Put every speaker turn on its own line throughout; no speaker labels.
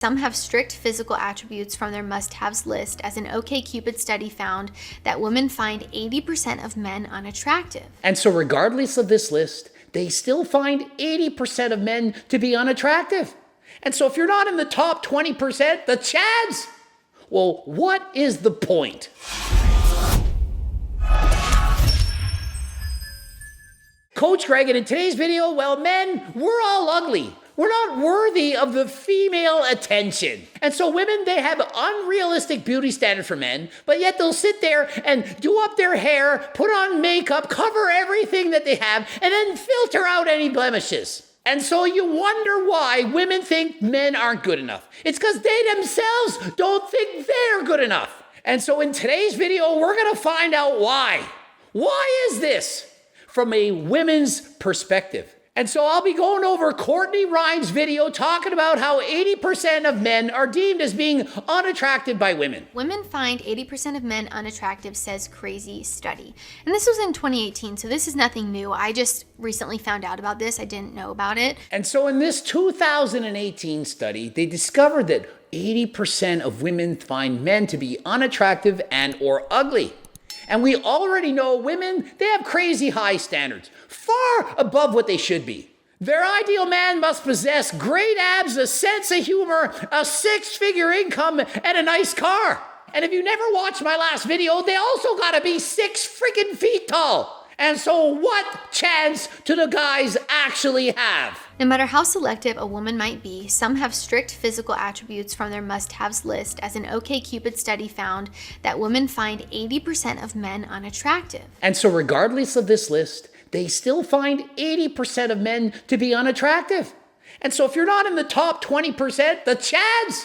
Some have strict physical attributes from their must-haves list, as an OkCupid study found that women find 80% of men unattractive.
And so regardless of this list, they still find 80% of men to be unattractive. And so if you're not in the top 20%, the Chads, well, what is the point? Coach Greg, and in today's video, well, men, we're all ugly. We're not worthy of the female attention. And so women, they have unrealistic beauty standards for men, but yet they'll sit there and do up their hair, put on makeup, cover everything that they have, and then filter out any blemishes. And so you wonder why women think men aren't good enough. It's because they themselves don't think they're good enough. And so in today's video, we're gonna find out why. Why is this from a women's perspective? And so I'll be going over Courtney Ryan's video talking about how 80% of men are deemed as being unattractive by women.
Women find 80% of men unattractive, says crazy study. And this was in 2018, so this is nothing new. I just recently found out about this. I didn't know about it.
And so in this 2018 study, they discovered that 80% of women find men to be unattractive and or ugly. And we already know women, they have crazy high standards, far above what they should be. Their ideal man must possess great abs, a sense of humor, a six-figure income, and a nice car. And if you never watched my last video, they also gotta be 6 freaking feet tall. And so what chance do the guys actually have?
No matter how selective a woman might be, some have strict physical attributes from their must-haves list, as an OkCupid study found that women find 80% of men unattractive.
And so regardless of this list, they still find 80% of men to be unattractive. And so if you're not in the top 20%, the Chads,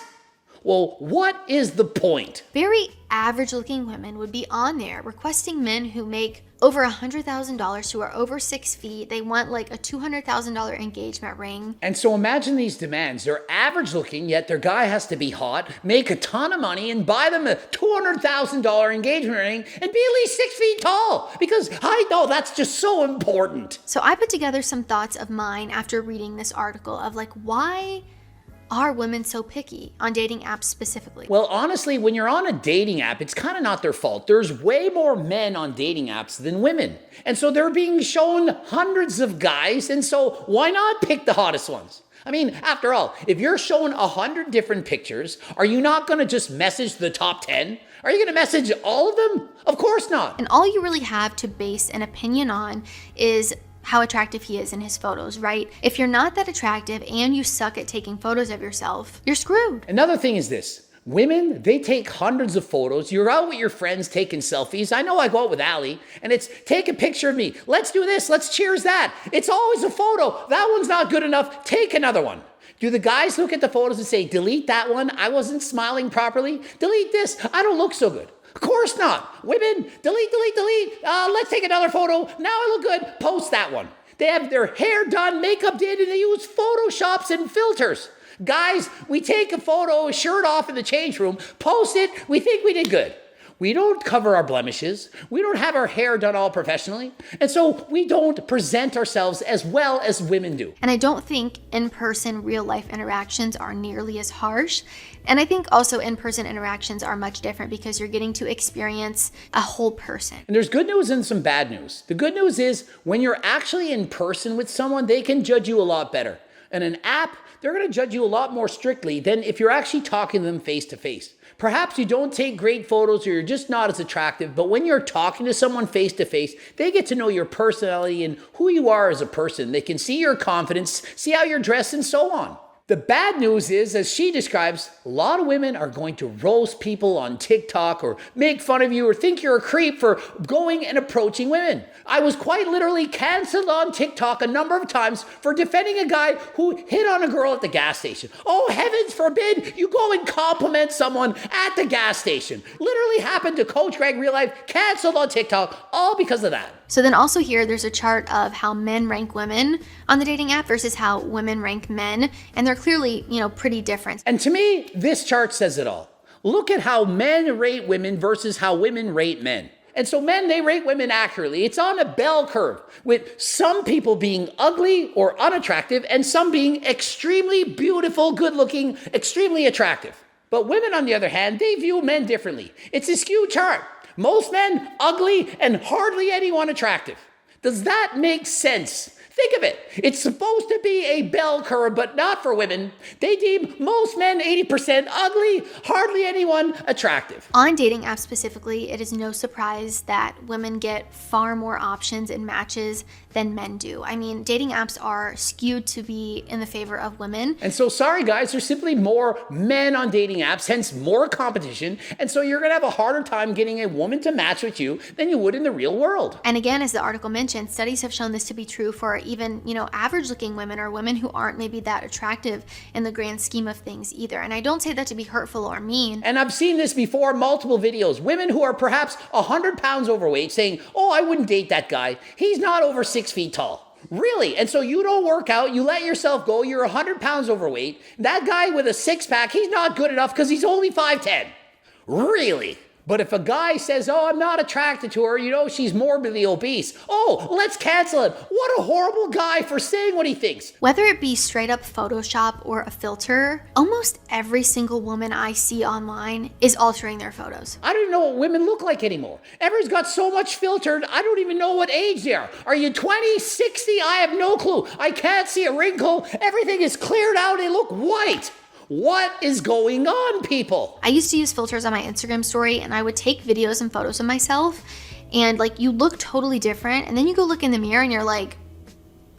well, what is the point?
Very average-looking women would be on there requesting men who make over $100,000, who are over 6 feet. They want like a $200,000 engagement ring.
And so imagine these demands. They're average looking, yet their guy has to be hot, make a ton of money, and buy them a $200,000 engagement ring and be at least 6 feet tall. Because I know that's just so important.
So I put together some thoughts of mine after reading this article of like, why are women so picky on dating apps specifically?
Well, honestly, when you're on a dating app, it's kind of not their fault. There's way more men on dating apps than women. And so they're being shown hundreds of guys, and so why not pick the hottest ones? I mean, after all, if you're shown 100 different pictures, are you not going to just message the top 10? Are you going to message all of them? Of course not.
And all you really have to base an opinion on is how attractive he is in his photos, right? If you're not that attractive and you suck at taking photos of yourself, you're screwed.
Another thing is this. Women, they take hundreds of photos. You're out with your friends taking selfies. I know I go out with Allie, and it's take a picture of me. Let's do this. Let's cheers that. It's always a photo. That one's not good enough. Take another one. Do the guys look at the photos and say, delete that one? I wasn't smiling properly. Delete this. I don't look so good. Of course not. Women, delete. Let's take another photo. Now I look good. Post that one. They have their hair done, makeup did, and they use Photoshops and filters. Guys, we take a photo, shirt off in the change room, post it, we think we did good. We don't cover our blemishes. We don't have our hair done all professionally. And so we don't present ourselves as well as women do.
And I don't think in-person real-life interactions are nearly as harsh. And I think also in-person interactions are much different because you're getting to experience a whole person.
And there's good news and some bad news. The good news is when you're actually in person with someone, they can judge you a lot better. And an app, they're going to judge you a lot more strictly than if you're actually talking to them face to face. Perhaps you don't take great photos or you're just not as attractive, but when you're talking to someone face to face, they get to know your personality and who you are as a person. They can see your confidence, see how you're dressed, and so on. The bad news is, as she describes, a lot of women are going to roast people on TikTok or make fun of you or think you're a creep for going and approaching women. I was quite literally canceled on TikTok a number of times for defending a guy who hit on a girl at the gas station. Oh, heavens forbid you go and compliment someone at the gas station. Literally happened to Coach Greg real life, canceled on TikTok, all because of that.
So then also here, there's a chart of how men rank women on the dating app versus how women rank men. And they're clearly, pretty different.
And to me, this chart says it all. Look at how men rate women versus how women rate men. And so men, they rate women accurately. It's on a bell curve, with some people being ugly or unattractive and some being extremely beautiful, good-looking, extremely attractive. But women, on the other hand, they view men differently. It's a skewed chart. Most men ugly and hardly anyone attractive. Does that make sense? Think of it. It's supposed to be a bell curve, but not for women. They deem most men 80% ugly, hardly anyone attractive.
On dating apps specifically, it is no surprise that women get far more options and matches than men do. I mean, dating apps are skewed to be in the favor of women.
And so, sorry guys, there's simply more men on dating apps, hence more competition. And so you're gonna have a harder time getting a woman to match with you than you would in the real world.
And again, as the article mentioned, studies have shown this to be true for even, average looking women or women who aren't maybe that attractive in the grand scheme of things either. And I don't say that to be hurtful or mean.
And I've seen this before, multiple videos. Women who are perhaps 100 pounds overweight saying, oh, I wouldn't date that guy. He's not over 6 feet tall. Really? And so you don't work out, you let yourself go, you're 100 pounds overweight. That guy with a six-pack, he's not good enough because he's only 5'10". Really? But if a guy says, oh, I'm not attracted to her, she's morbidly obese. Oh, let's cancel him. What a horrible guy for saying what he thinks.
Whether it be straight up Photoshop or a filter, almost every single woman I see online is altering their photos.
I don't even know what women look like anymore. Everyone's got so much filtered, I don't even know what age they are. Are you 20, 60? I have no clue. I can't see a wrinkle. Everything is cleared out. They look white. What is going on, people?
I used to use filters on my Instagram story, and I would take videos and photos of myself, and you look totally different, and then you go look in the mirror and you're like...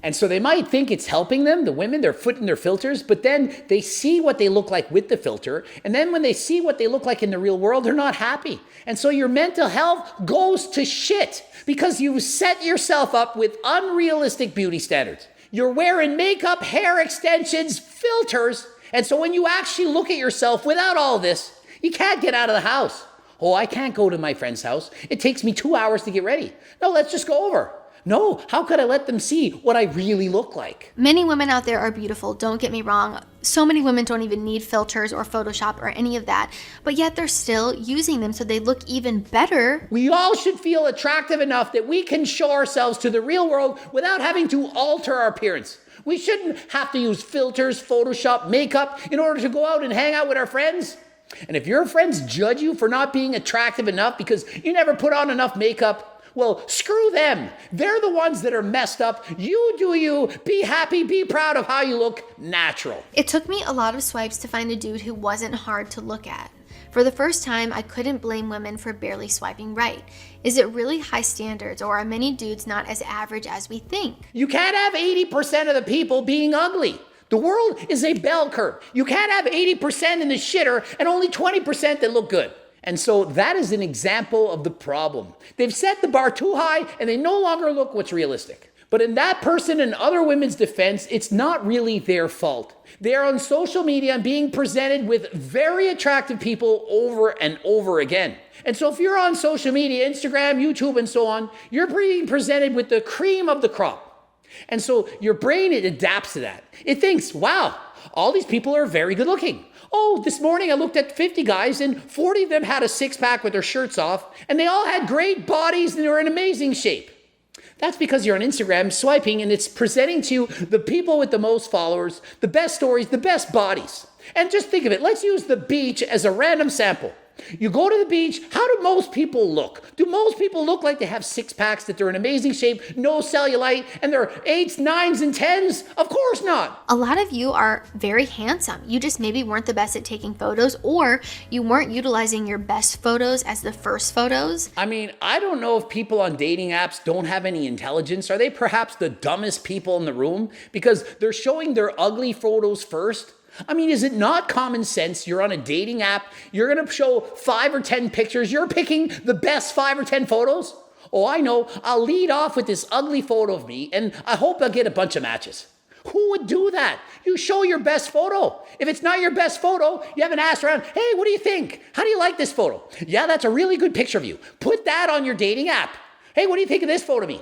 And so they might think it's helping them, the women, they're putting their filters, but then they see what they look like with the filter, and then when they see what they look like in the real world, they're not happy. And so your mental health goes to shit because you set yourself up with unrealistic beauty standards. You're wearing makeup, hair extensions, filters. And so when you actually look at yourself without all this, you can't get out of the house. Oh, I can't go to my friend's house. It takes me 2 hours to get ready. No, let's just go over. No, how could I let them see what I really look like?
Many women out there are beautiful, don't get me wrong. So many women don't even need filters or Photoshop or any of that, but yet they're still using them so they look even better.
We all should feel attractive enough that we can show ourselves to the real world without having to alter our appearance. We shouldn't have to use filters, Photoshop, makeup in order to go out and hang out with our friends. And if your friends judge you for not being attractive enough because you never put on enough makeup, well, screw them. They're the ones that are messed up. You do you. Be happy. Be proud of how you look natural.
It took me a lot of swipes to find a dude who wasn't hard to look at. For the first time, I couldn't blame women for barely swiping right. Is it really high standards, or are many dudes not as average as we think?
You can't have 80% of the people being ugly. The world is a bell curve. You can't have 80% in the shitter and only 20% that look good. And so that is an example of the problem. They've set the bar too high and they no longer look what's realistic. But in that person and other women's defense, it's not really their fault. They are on social media and being presented with very attractive people over and over again. And so if you're on social media, Instagram, YouTube, and so on, you're being presented with the cream of the crop. And so your brain, it adapts to that. It thinks, wow, all these people are very good looking. Oh, this morning I looked at 50 guys and 40 of them had a six-pack with their shirts off, and they all had great bodies and they were in amazing shape. That's because you're on Instagram swiping and it's presenting to you the people with the most followers, the best stories, the best bodies. And just think of it. Let's use the beach as a random sample. You go to the beach, how do most people look? Do most people look like they have six packs, that they're in amazing shape, no cellulite, and they're 8s, 9s, and 10s? Of course not.
A lot of you are very handsome. You just maybe weren't the best at taking photos, or you weren't utilizing your best photos as the first photos.
I mean, I don't know if people on dating apps don't have any intelligence. Are they perhaps the dumbest people in the room because they're showing their ugly photos first? I mean, is it not common sense? You're on a dating app, you're gonna show 5 or 10 pictures, you're picking the best 5 or 10 photos? Oh, I know, I'll lead off with this ugly photo of me and I hope I'll get a bunch of matches. Who would do that? You show your best photo. If it's not your best photo, you haven't asked around, hey, what do you think? How do you like this photo? Yeah, that's a really good picture of you. Put that on your dating app. Hey, what do you think of this photo of me?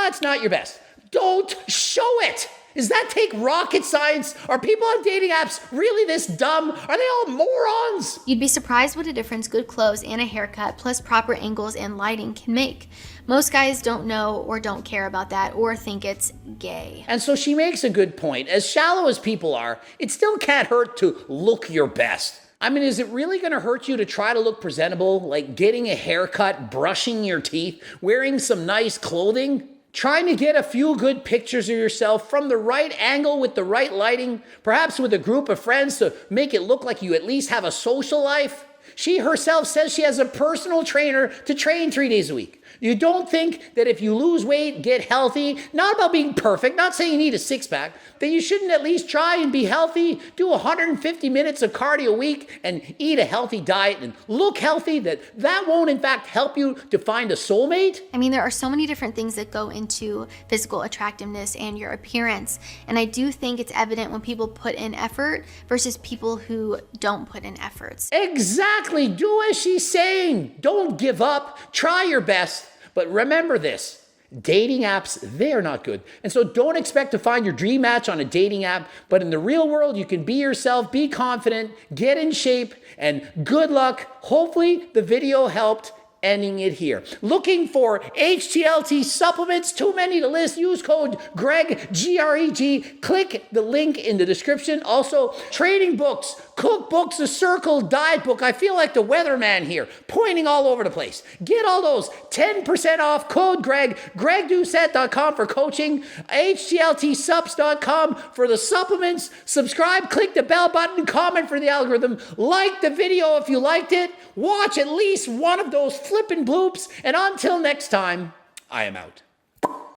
It's not your best. Don't show it. Does that take rocket science? Are people on dating apps really this dumb? Are they all morons?
You'd be surprised what a difference good clothes and a haircut plus proper angles and lighting can make. Most guys don't know or don't care about that or think it's gay.
And so she makes a good point. As shallow as people are, it still can't hurt to look your best. I mean, is it really going to hurt you to try to look presentable, like getting a haircut, brushing your teeth, wearing some nice clothing? Trying to get a few good pictures of yourself from the right angle with the right lighting, perhaps with a group of friends to make it look like you at least have a social life? She herself says she has a personal trainer to train 3 days a week. You don't think that if you lose weight, get healthy, not about being perfect, not saying you need a six-pack, that you shouldn't at least try and be healthy, do 150 minutes of cardio a week, and eat a healthy diet and look healthy, that won't in fact help you to find a soulmate?
I mean, there are so many different things that go into physical attractiveness and your appearance. And I do think it's evident when people put in effort versus people who don't put in efforts.
Exactly. Do as she's saying. Don't give up. Try your best. But remember this. Dating apps, they're not good. And so don't expect to find your dream match on a dating app. But in the real world, you can be yourself, be confident, get in shape, and good luck. Hopefully the video helped. Ending it here. Looking for HTLT supplements, too many to list. Use code GREG, G-R-E-G. Click the link in the description. Also, training books, cookbooks, the Circle diet book. I feel like the weatherman here, pointing all over the place. Get all those 10% off. Code GREG, GregDoucette.com for coaching, HTLTsups.com for the supplements. Subscribe, click the bell button, comment for the algorithm. Like the video if you liked it. Watch at least one of those flippin' bloops. And until next time, I am out.